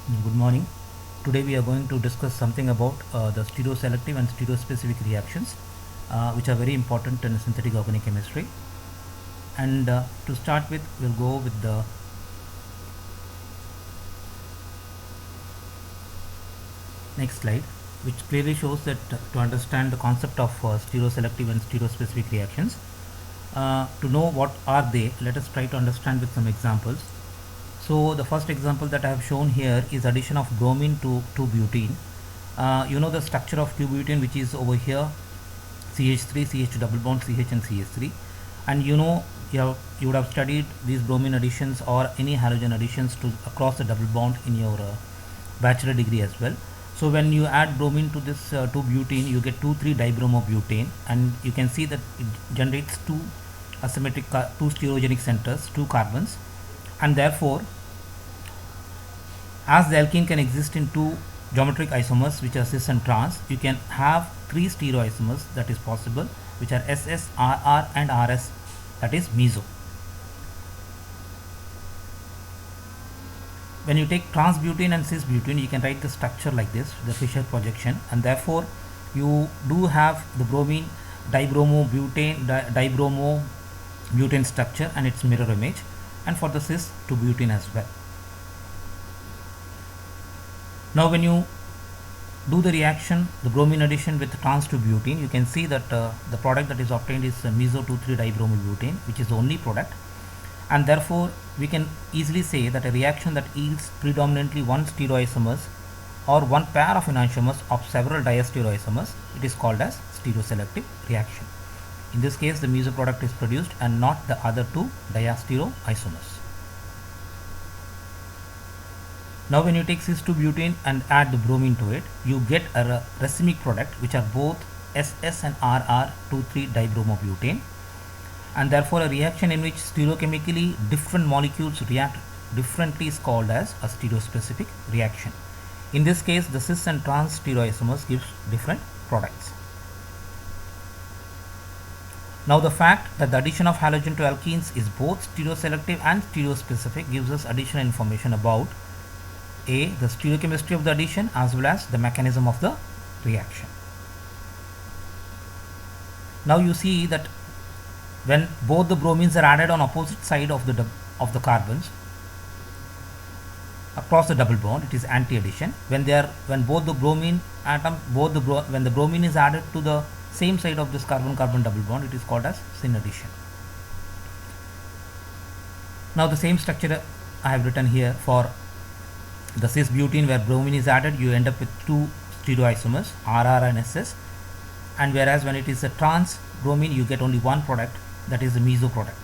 Good morning. Today we are going to discuss something about the stereoselective and stereospecific reactions, which are very important in synthetic organic chemistry. And to start with, we'll go with the next slide, which clearly shows that to understand the concept of stereoselective and stereospecific reactions, to know what are they, let us try to understand with some examples. So the first example that I have shown here is addition of bromine to 2-butene. You know the structure of 2-butene, which is over here, CH3, CH double bond, CH and CH3. And you would have studied these bromine additions or any halogen additions to across the double bond in your bachelor degree as well. So when you add bromine to this 2-butene, you get 2,3-dibromobutane, and you can see that it generates two asymmetric, two stereogenic centers, two carbons, and therefore, as the alkene can exist in two geometric isomers, which are cis and trans, you can have three stereoisomers that is possible, which are SS, RR, and RS, that is meso. When you take trans-butene and cis-butene, you can write the structure like this, the Fischer projection, and therefore you do have the bromine dibromobutane, dibromobutane structure and its mirror image, and for the cis to butene as well. Now when you do the reaction, the bromine addition with trans to butene, you can see that the product that is obtained is meso 2,3-dibromobutane, which is the only product, and therefore we can easily say that a reaction that yields predominantly one stereoisomers or one pair of enantiomers of several diastereoisomers, it is called as stereoselective reaction. In this case, the meso product is produced and not the other two diastereoisomers. Now when you take cis-2-butene and add the bromine to it, you get a racemic product, which are both SS and RR 2,3-dibromobutane, and therefore a reaction in which stereochemically different molecules react differently is called as a stereospecific reaction. In this case, the cis and trans stereoisomers gives different products. Now the fact that the addition of halogen to alkenes is both stereoselective and stereospecific gives us additional information about the stereochemistry of the addition as well as the mechanism of the reaction. Now you see that when both the bromines are added on opposite side of the carbons across the double bond, it is anti-addition. When both the bromine atom when the bromine is added to the same side of this carbon-carbon double bond, it is called as syn addition. Now the same structure I have written here for the cis-butene, where bromine is added, you end up with two stereoisomers, RR and SS, and whereas when it is a trans bromine, you get only one product, that is the meso product.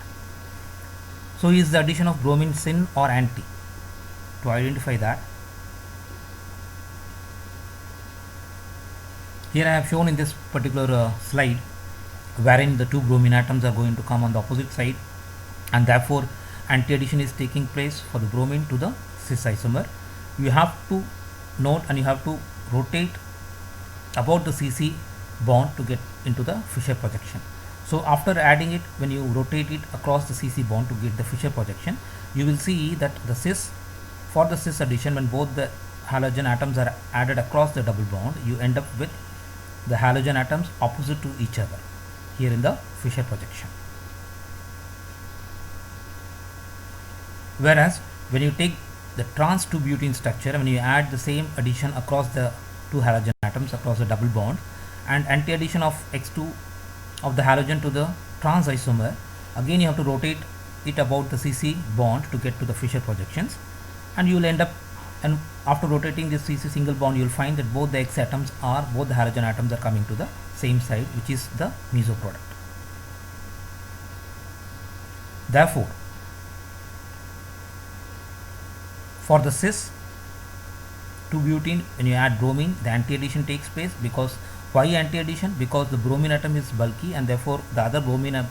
So is the addition of bromine syn or anti? To identify that, here I have shown in this particular slide, wherein the two bromine atoms are going to come on the opposite side, and therefore anti-addition is taking place for the bromine to the cis isomer. You have to note and you have to rotate about the CC bond to get into the Fischer projection. So after adding it, when you rotate it across the CC bond to get the Fischer projection, you will see that for the cis addition, when both the halogen atoms are added across the double bond, you end up with the halogen atoms opposite to each other here in the Fischer projection. Whereas when you take the trans 2-butene structure, when you add the same addition across the two halogen atoms across the double bond and anti-addition of X2 of the halogen to the trans isomer, again you have to rotate it about the CC bond to get to the Fischer projections, and you will end up, and after rotating this CC single bond, you will find that both the X atoms both the halogen atoms are coming to the same side, which is the meso product. Therefore, for the cis 2-butene, when you add bromine, the anti-addition takes place. Because why anti-addition? Because the bromine atom is bulky, and therefore the other bromine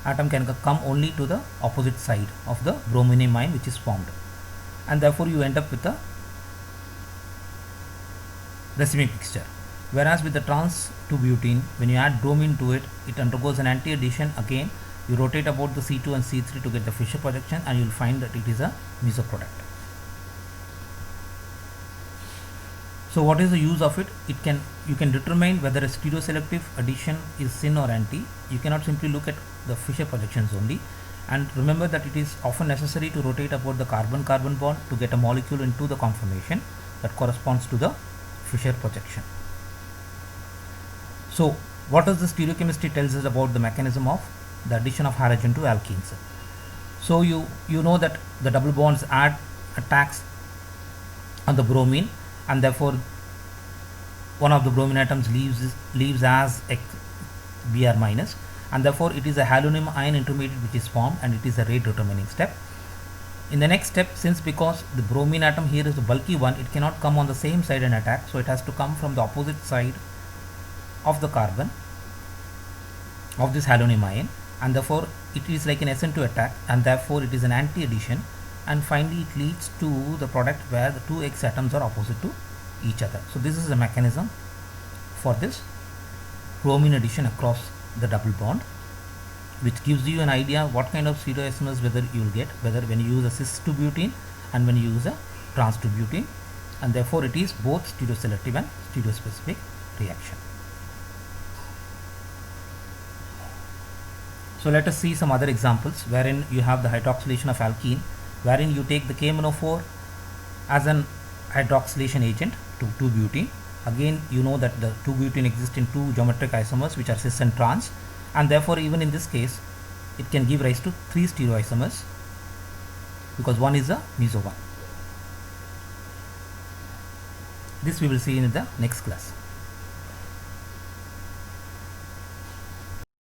atom can come only to the opposite side of the brominium ion which is formed, and therefore you end up with a racemic mixture. Whereas with the trans 2-butene, when you add bromine to it, it undergoes an anti-addition. Again, you rotate about the C2 and C3 to get the Fischer projection, and you will find that it is a meso product. So what is the use of it? You can determine whether a stereoselective addition is syn or anti. You cannot simply look at the Fisher projections only. And remember that it is often necessary to rotate about the carbon-carbon bond to get a molecule into the conformation that corresponds to the Fisher projection. So what does the stereochemistry tells us about the mechanism of the addition of halogen to alkenes? So you know that the double bonds attacks on the bromine, and therefore one of the bromine atoms leaves as Br minus, and therefore it is a halonym ion intermediate which is formed, and it is a rate determining step. In the next step, because the bromine atom here is the bulky one, it cannot come on the same side and attack, so it has to come from the opposite side of the carbon of this halonym ion, and therefore it is like an SN2 attack, and therefore it is an anti-addition, and finally it leads to the product where the two X atoms are opposite to each other. So this is the mechanism for this bromine addition across the double bond, which gives you an idea what kind of stereoisomers whether you will get, whether when you use a cis 2 butene and when you use a trans 2 butene, and therefore it is both stereoselective and stereospecific reaction. So let us see some other examples wherein you have the hydroxylation of alkene, wherein you take the KMNO4 as an hydroxylation agent to 2-butene. Again, you know that the 2-butene exists in two geometric isomers which are cis and trans, and therefore even in this case it can give rise to 3 stereoisomers because one is a meso one. This we will see in the next class.